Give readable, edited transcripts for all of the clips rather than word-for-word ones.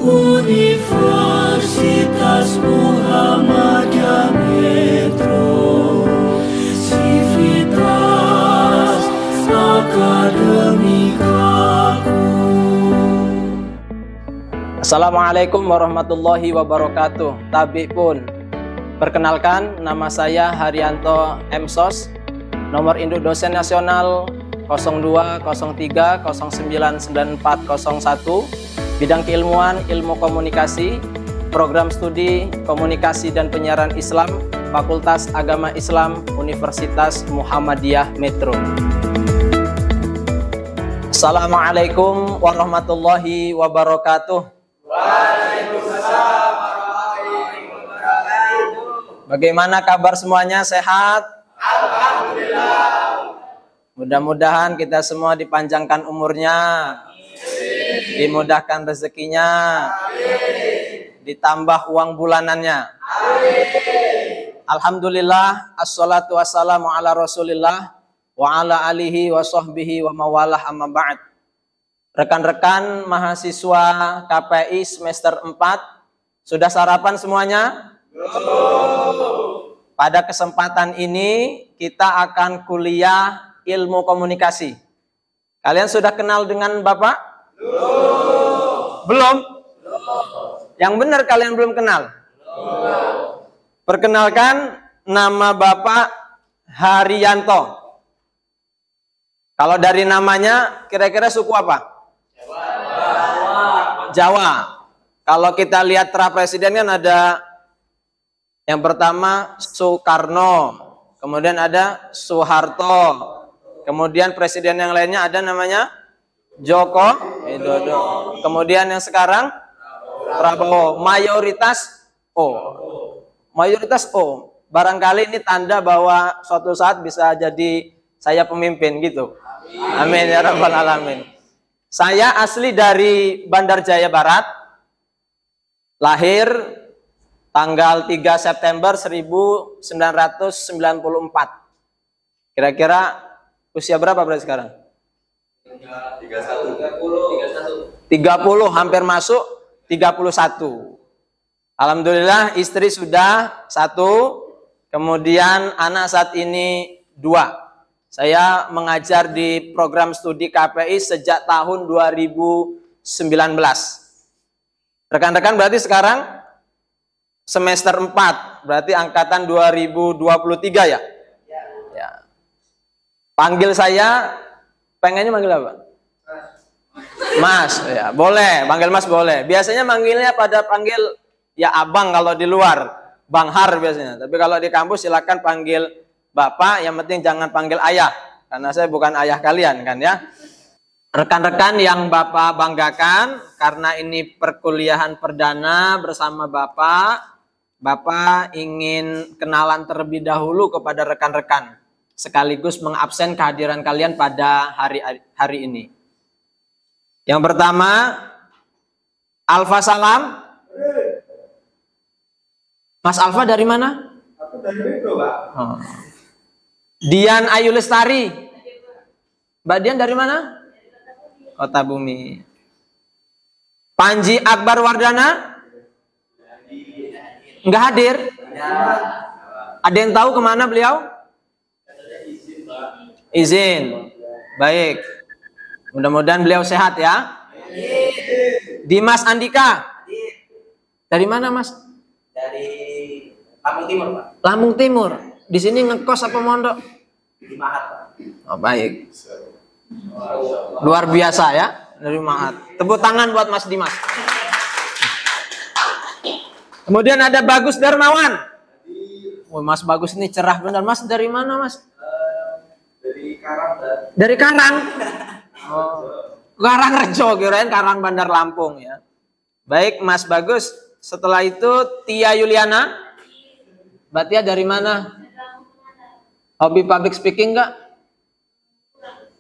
Universitas Muhammadiyah Metro, Civitas Akademikaku. Assalamualaikum warahmatullahi wabarakatuh. Tabik pun. Perkenalkan, nama saya Haryanto MSOS, nomor induk dosen nasional 0203099401, bidang keilmuan ilmu komunikasi, program studi komunikasi dan penyiaran Islam, Fakultas Agama Islam Universitas Muhammadiyah Metro. Assalamualaikum warahmatullahi wabarakatuh. Waalaikumsalam warahmatullahi wabarakatuh. Bagaimana kabar semuanya? Sehat? Alhamdulillah. Mudah-mudahan kita semua dipanjangkan umurnya, dimudahkan rezekinya, ditambah uang bulanannya. Alhamdulillah, assalatu wassalamu ala rasulillah wa ala alihi wa sahbihi wa mawalah amma ba'd. Rekan-rekan mahasiswa KPI semester 4, sudah sarapan semuanya? Pada kesempatan ini kita akan kuliah ilmu komunikasi. Kalian sudah kenal dengan Bapak? Belum? Yang benar kalian belum kenal? Perkenalkan, nama Bapak Haryanto. Kalau dari namanya kira-kira suku apa? Jawa. Kalau kita lihat tra presiden kan ada yang pertama Soekarno, kemudian ada Soeharto, kemudian presiden yang lainnya ada namanya Joko Widodo, kemudian yang sekarang Prabowo. Mayoritas O. Barangkali ini tanda bahwa suatu saat bisa jadi saya pemimpin gitu. Amin ya rabbal alamin. Saya asli dari Bandar Jaya Barat, lahir tanggal 3 September 1994. Kira-kira usia berapa berarti sekarang? 30, hampir masuk 31. Alhamdulillah istri sudah 1, kemudian anak saat ini 2. Saya mengajar di program studi KPI sejak tahun 2019. Rekan-rekan berarti sekarang semester 4, berarti angkatan 2023 ya? Ya. Panggil saya, pengennya manggil apa? Mas, ya boleh, panggil Mas boleh. Biasanya manggilnya pada panggil ya abang kalau di luar, Bang Har biasanya. Tapi kalau di kampus silakan panggil Bapak, yang penting jangan panggil ayah, karena saya bukan ayah kalian kan ya. Rekan-rekan yang Bapak banggakan, karena ini perkuliahan perdana bersama Bapak ingin kenalan terlebih dahulu kepada rekan-rekan, sekaligus mengabsen kehadiran kalian pada hari ini. Yang pertama, Alfa salam. Mas Alfa dari mana? Aku dari Metro, Pak. Oh. Dian Ayu Lestari. Mbak Dian dari mana? Kota Bumi. Panji Akbar Wardana? Enggak hadir? Ada yang tahu kemana beliau? Izin. Baik. Mudah-mudahan beliau sehat ya. Dimas Andika. Dari mana Mas? Dari Lampung Timur, Pak. Lampung Timur. Di sini ngekos apa mondok? Di Mahat, Pak. Oh, baik. Luar biasa ya, dari Mahat. Tepuk tangan buat Mas Dimas. Kemudian ada Bagus Darmawan. Oh, Mas Bagus ini cerah benar. Mas dari mana, Mas? Dari Karang, Pak. Dari Karang. Oh. Karangrejo, kirain Karang Bandar Lampung ya. Baik, Mas Bagus. Setelah itu Tia Yuliana. Mbak Tia dari mana? Hobi public speaking enggak?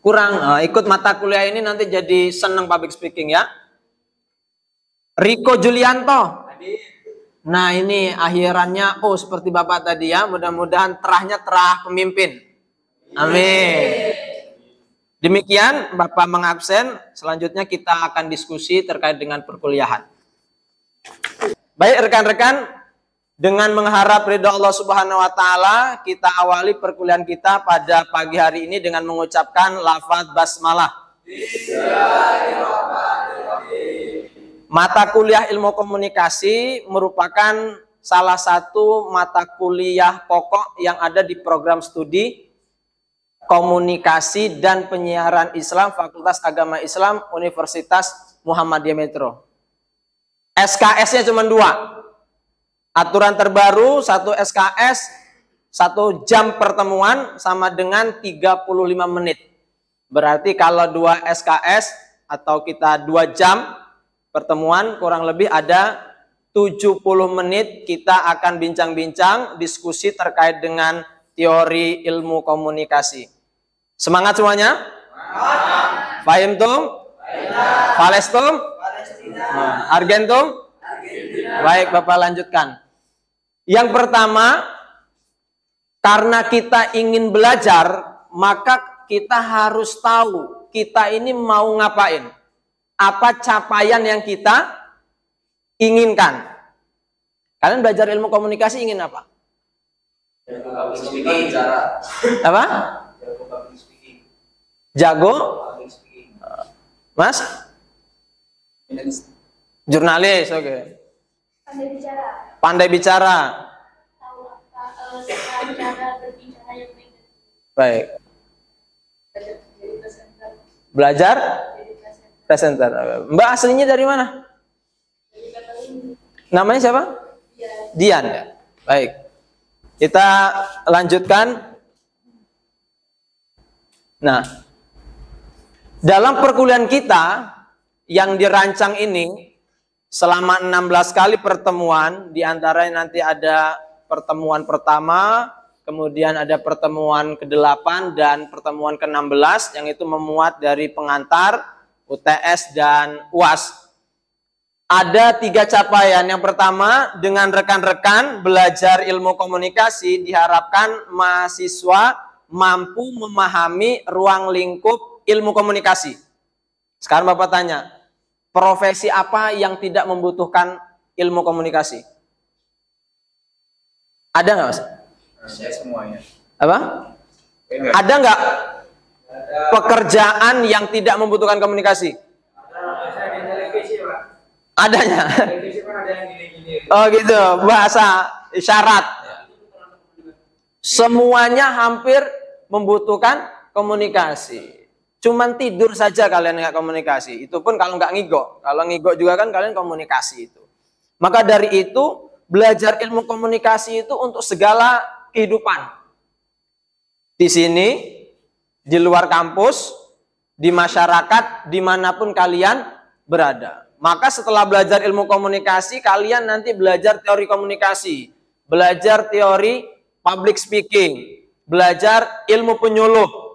Kurang. Ikut mata kuliah ini nanti jadi seneng public speaking ya. Riko Julianto. Nah ini akhirannya seperti Bapak tadi ya. Mudah-mudahan terahnya terah pemimpin. Amin. Demikian Bapak mengabsen. Selanjutnya kita akan diskusi terkait dengan perkuliahan. Baik rekan-rekan, dengan mengharap ridha Allah Subhanahu wa taala, kita awali perkuliahan kita pada pagi hari ini dengan mengucapkan lafaz basmalah. Mata kuliah ilmu komunikasi merupakan salah satu mata kuliah pokok yang ada di program studi Komunikasi dan Penyiaran Islam Fakultas Agama Islam Universitas Muhammadiyah Metro. SKS-nya cuma 2. Aturan terbaru 1 SKS 1 jam pertemuan sama dengan 35 menit. Berarti kalau 2 SKS atau kita 2 jam pertemuan kurang lebih ada 70 menit kita akan bincang-bincang diskusi terkait dengan teori ilmu komunikasi. Semangat semuanya? Fahim tum? Palestum? Argentum? Baik, Bapak lanjutkan. Yang pertama, karena kita ingin belajar, maka kita harus tahu kita ini mau ngapain. Apa capaian yang kita inginkan. Kalian belajar ilmu komunikasi ingin apa? Apa? Jago? Mas? Jurnalis, oke. Pandai bicara. Pandai bicara. Tahu cara berbicara yang baik. Baik. Jadi presenter. Belajar? Jadi presenter. Presenter. Mbak aslinya dari mana? Jadi kata ini. Namanya siapa? Ya. Dian ya. Baik. Kita lanjutkan. Nah, dalam perkuliahan kita yang dirancang ini selama 16 kali pertemuan, diantaranya nanti ada pertemuan pertama, kemudian ada pertemuan ke-8 dan pertemuan ke-16 yang itu memuat dari pengantar, UTS dan UAS. Ada 3 capaian. Yang pertama, dengan rekan-rekan belajar ilmu komunikasi diharapkan mahasiswa mampu memahami ruang lingkup ilmu komunikasi. Sekarang Bapak tanya, profesi apa yang tidak membutuhkan ilmu komunikasi? Ada nggak, Mas? Saya semuanya. Apa? Ada nggak pekerjaan yang tidak membutuhkan komunikasi? Saya di televisi, Pak. Adanya. Televisi kan ada yang gini-gini. Oh gitu, bahasa isyarat. Semuanya hampir membutuhkan komunikasi. Cuman tidur saja kalian nggak komunikasi. Itu pun kalau nggak ngigo. Kalau ngigo juga kan kalian komunikasi itu. Maka dari itu, belajar ilmu komunikasi itu untuk segala kehidupan. Di sini, di luar kampus, di masyarakat, dimanapun kalian berada. Maka setelah belajar ilmu komunikasi, kalian nanti belajar teori komunikasi. Belajar teori public speaking. Belajar ilmu penyuluh.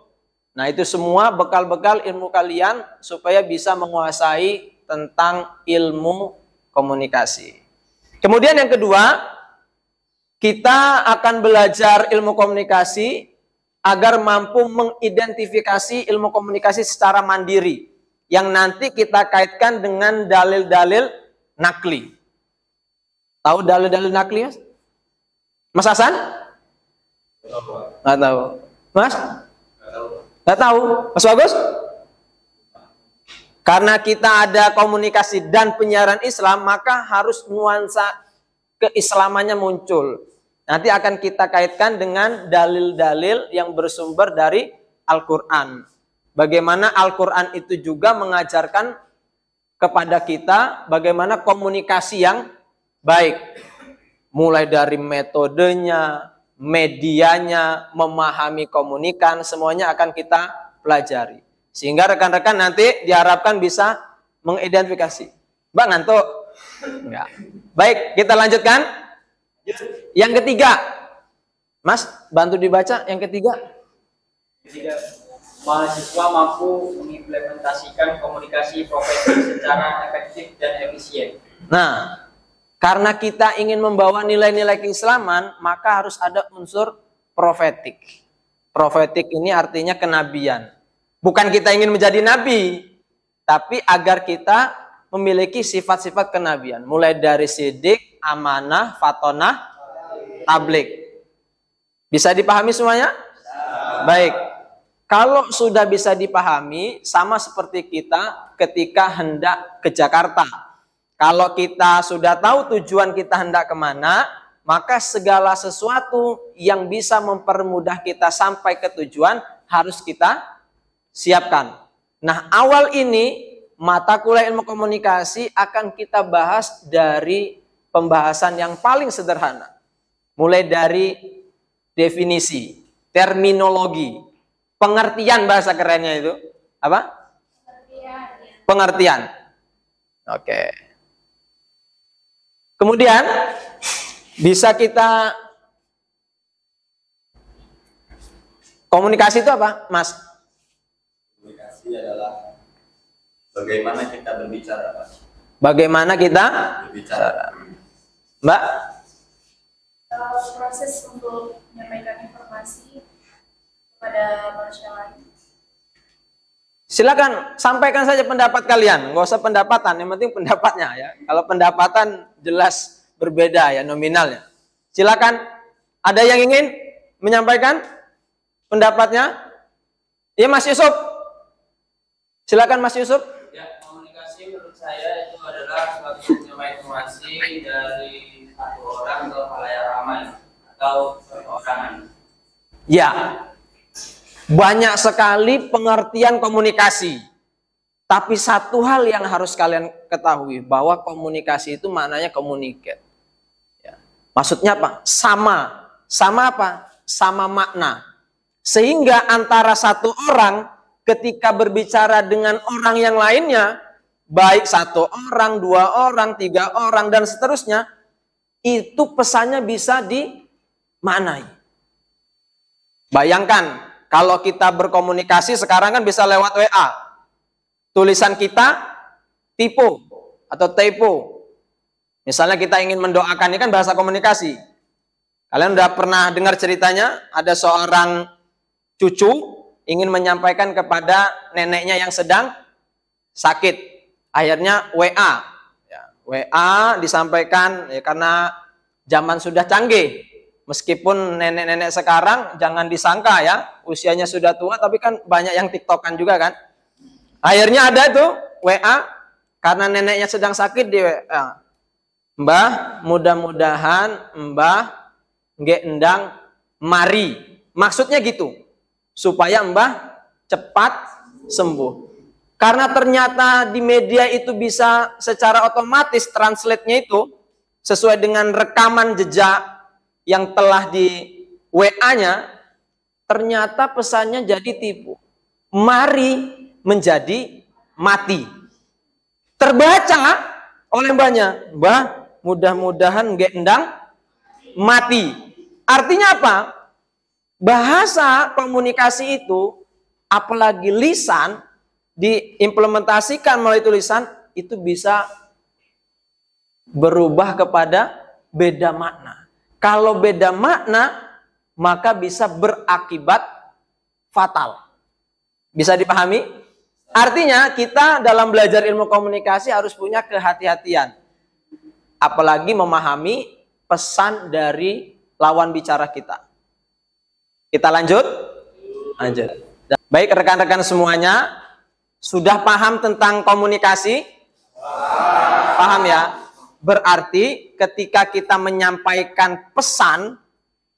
Nah, itu semua bekal-bekal ilmu kalian supaya bisa menguasai tentang ilmu komunikasi. Kemudian yang kedua, kita akan belajar ilmu komunikasi agar mampu mengidentifikasi ilmu komunikasi secara mandiri. Yang nanti kita kaitkan dengan dalil-dalil nakli. Tahu dalil-dalil nakli, Mas? Mas Hasan? Nggak tahu. Mas? Nggak tahu. Mas Bagus? Karena kita ada komunikasi dan penyiaran Islam, maka harus nuansa keislamannya muncul. Nanti akan kita kaitkan dengan dalil-dalil yang bersumber dari Al-Quran. Bagaimana Al-Quran itu juga mengajarkan kepada kita bagaimana komunikasi yang baik. Mulai dari metodenya, medianya, memahami komunikan, semuanya akan kita pelajari. Sehingga rekan-rekan nanti diharapkan bisa mengidentifikasi. Mbak ngantuk? Enggak. Baik, kita lanjutkan. Yang ketiga. Mas, bantu dibaca yang ketiga. Ketiga, mahasiswa mampu mengimplementasikan komunikasi profesi secara efektif dan efisien. Nah, karena kita ingin membawa nilai-nilai keislaman, maka harus ada unsur profetik. Profetik ini artinya kenabian. Bukan kita ingin menjadi nabi, tapi agar kita memiliki sifat-sifat kenabian. Mulai dari sidik, amanah, fatonah, tablik. Bisa dipahami semuanya? Baik. Kalau sudah bisa dipahami, sama seperti kita ketika hendak ke Jakarta. Kalau kita sudah tahu tujuan kita hendak kemana, maka segala sesuatu yang bisa mempermudah kita sampai ke tujuan harus kita siapkan. Nah, awal ini mata kuliah ilmu komunikasi akan kita bahas dari pembahasan yang paling sederhana. Mulai dari definisi, terminologi, pengertian bahasa kerennya itu. Apa? Pengertian. Oke. Kemudian bisa kita komunikasi itu apa, Mas? Komunikasi adalah bagaimana kita berbicara, Pak. Bagaimana kita Berbicara. Mbak? Proses untuk menyampaikan informasi kepada manusia lain. Silakan sampaikan saja pendapat kalian, nggak usah pendapatan, yang penting pendapatnya ya. Kalau pendapatan jelas berbeda ya nominalnya. Silakan, ada yang ingin menyampaikan pendapatnya? Iya Mas Yusuf. Silakan Mas Yusuf. Ya, komunikasi menurut saya itu adalah suatu penyampaian informasi dari satu orang ke khalayak ramai atau perorangan. Ya. Banyak sekali pengertian komunikasi. Tapi satu hal yang harus kalian ketahui, bahwa komunikasi itu maknanya communicate. Ya. Maksudnya apa? Sama. Sama apa? Sama makna. Sehingga antara satu orang ketika berbicara dengan orang yang lainnya, baik satu orang, dua orang, tiga orang, dan seterusnya, itu pesannya bisa dimaknai. Bayangkan, kalau kita berkomunikasi sekarang kan bisa lewat WA. Tulisan kita typo atau typo. Misalnya kita ingin mendoakan, ini kan bahasa komunikasi. Kalian udah pernah dengar ceritanya, ada seorang cucu ingin menyampaikan kepada neneknya yang sedang sakit. Akhirnya WA. Ya, WA disampaikan ya, karena zaman sudah canggih. Meskipun nenek-nenek sekarang jangan disangka ya, usianya sudah tua tapi kan banyak yang tiktokan juga kan. Akhirnya ada tuh WA karena neneknya sedang sakit di WA. Mbah, mudah-mudahan Mbah nggak endang mari. Maksudnya gitu. Supaya Mbah cepat sembuh. Karena ternyata di media itu bisa secara otomatis translate-nya itu sesuai dengan rekaman jejak yang telah di WA-nya, ternyata pesannya jadi tipu. Mari menjadi mati. Terbaca oleh mbahnya, Mbah, mudah-mudahan nggak endang mati. Artinya apa? Bahasa komunikasi itu, apalagi lisan, diimplementasikan melalui tulisan, itu bisa berubah kepada beda makna. Kalau beda makna, maka bisa berakibat fatal. Bisa dipahami? Artinya kita dalam belajar ilmu komunikasi harus punya kehati-hatian. Apalagi memahami pesan dari lawan bicara kita. Kita lanjut? Lanjut. Baik rekan-rekan semuanya, sudah paham tentang komunikasi? Paham ya? Berarti ketika kita menyampaikan pesan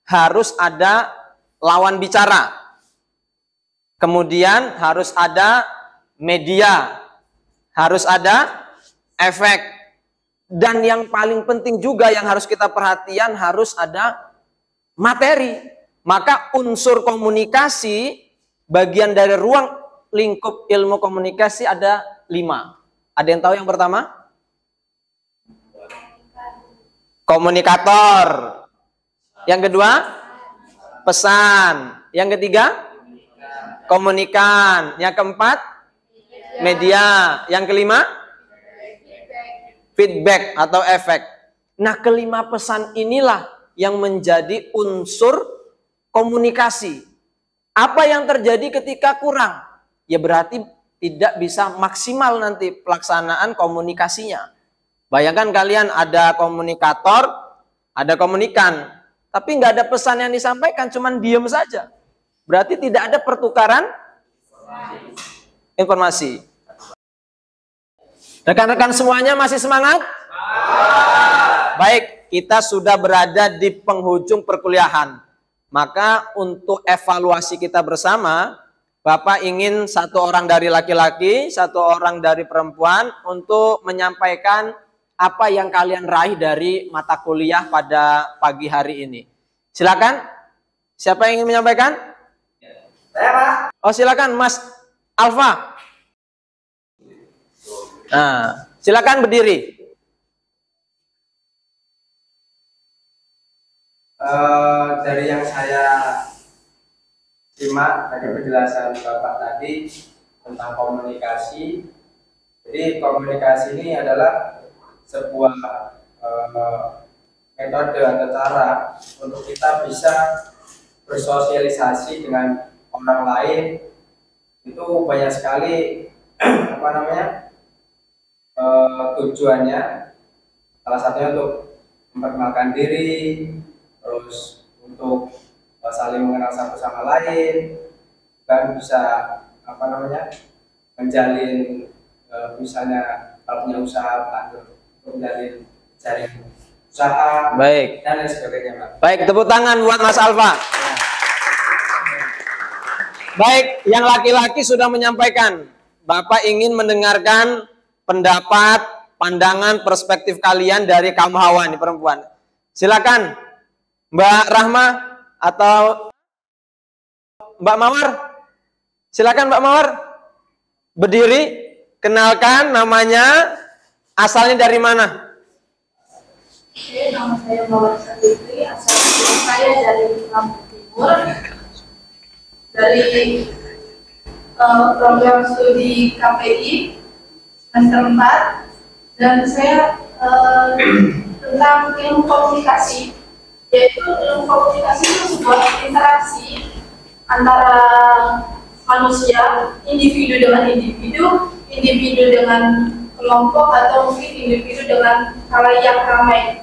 harus ada lawan bicara. Kemudian harus ada media, harus ada efek. Dan yang paling penting juga yang harus kita perhatian harus ada materi. Maka unsur komunikasi bagian dari ruang lingkup ilmu komunikasi ada 5. Ada yang tahu yang pertama? Komunikator. Yang kedua? Pesan. Yang ketiga? Komunikan. Yang keempat? Media. Yang kelima? Feedback atau efek. Nah, kelima pesan inilah yang menjadi unsur komunikasi. Apa yang terjadi ketika kurang? Ya berarti tidak bisa maksimal nanti pelaksanaan komunikasinya. Bayangkan kalian ada komunikator, ada komunikan, tapi nggak ada pesan yang disampaikan, cuman diem saja. Berarti tidak ada pertukaran informasi. Rekan-rekan semuanya masih semangat? Baik, kita sudah berada di penghujung perkuliahan. Maka untuk evaluasi kita bersama, Bapak ingin satu orang dari laki-laki, satu orang dari perempuan untuk menyampaikan apa yang kalian raih dari mata kuliah pada pagi hari ini. Silakan. Siapa yang ingin menyampaikan? Saya, Pak. Oh, silakan Mas Alfa. Nah, silakan berdiri. Dari yang saya simak dari penjelasan Bapak tadi tentang komunikasi, jadi komunikasi ini adalah sebuah metode atau cara untuk kita bisa bersosialisasi dengan orang lain. Itu banyak sekali tujuannya. Salah satunya untuk memperkenalkan diri, terus untuk saling mengenal satu sama lain, dan bisa menjalin misalnya kalau punya usaha untuk menjalin jaring usaha. Baik. Dan lain sebagainya, Pak. Baik, tepuk tangan buat Mas Alfa. Baik, yang laki-laki sudah menyampaikan. Bapak ingin mendengarkan pendapat, pandangan, perspektif kalian dari kaum hawa nih perempuan. Silakan Mbak Rahma atau Mbak Mawar. Silakan Mbak Mawar. Berdiri, kenalkan namanya, asalnya dari mana? Oke, nama saya Mawar Sabitri, asal saya dari Lampung Timur, dari program studi KPI semester 4, dan saya tentang ilmu komunikasi, yaitu ilmu komunikasi itu sebuah interaksi antara manusia, individu dengan individu, individu dengan kelompok, atau mungkin individu dengan khalayak ramai.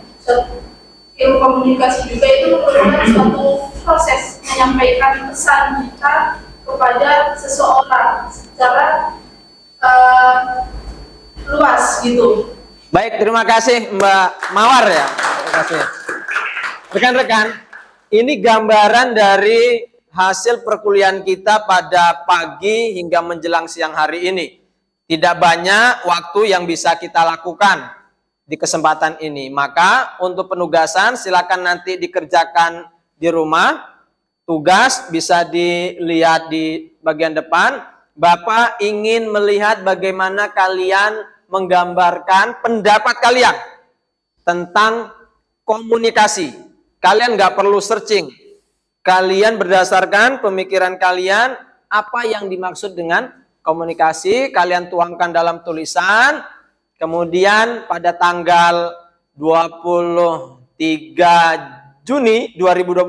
Ilmu komunikasi juga itu merupakan suatu proses menyampaikan pesan kita kepada seseorang secara luas gitu. Baik, terima kasih Mbak Mawar ya. Terima kasih. Rekan-rekan, ini gambaran dari hasil perkuliahan kita pada pagi hingga menjelang siang hari ini. Tidak banyak waktu yang bisa kita lakukan di kesempatan ini. Maka untuk penugasan silakan nanti dikerjakan di rumah. Tugas bisa dilihat di bagian depan. Bapak ingin melihat bagaimana kalian menggambarkan pendapat kalian tentang komunikasi. Kalian nggak perlu searching. Kalian berdasarkan pemikiran kalian apa yang dimaksud dengan komunikasi. Kalian tuangkan dalam tulisan. Kemudian pada tanggal 23 Juni 2025,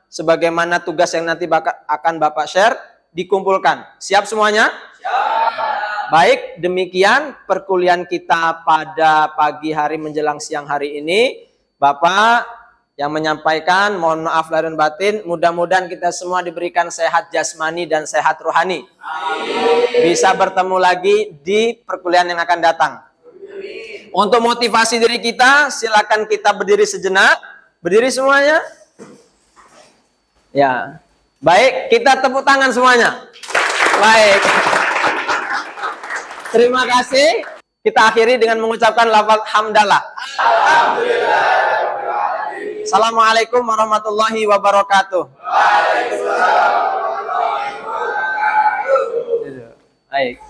sebagaimana tugas yang nanti akan Bapak share, dikumpulkan. Siap semuanya? Siap. Baik, demikian perkuliahan kita pada pagi hari menjelang siang hari ini. Bapak yang menyampaikan, mohon maaf lahir dan batin, mudah-mudahan kita semua diberikan sehat jasmani dan sehat rohani. Amin. Bisa bertemu lagi di perkuliahan yang akan datang. Amin. Untuk motivasi diri kita, silakan kita berdiri sejenak. Berdiri semuanya. Ya, baik, kita tepuk tangan semuanya. Baik. Terima kasih. Kita akhiri dengan mengucapkan lafaz hamdalah. Alhamdulillah. Assalamualaikum warahmatullahi wabarakatuh. Waalaikumsalam warahmatullahi wabarakatuh. Baik.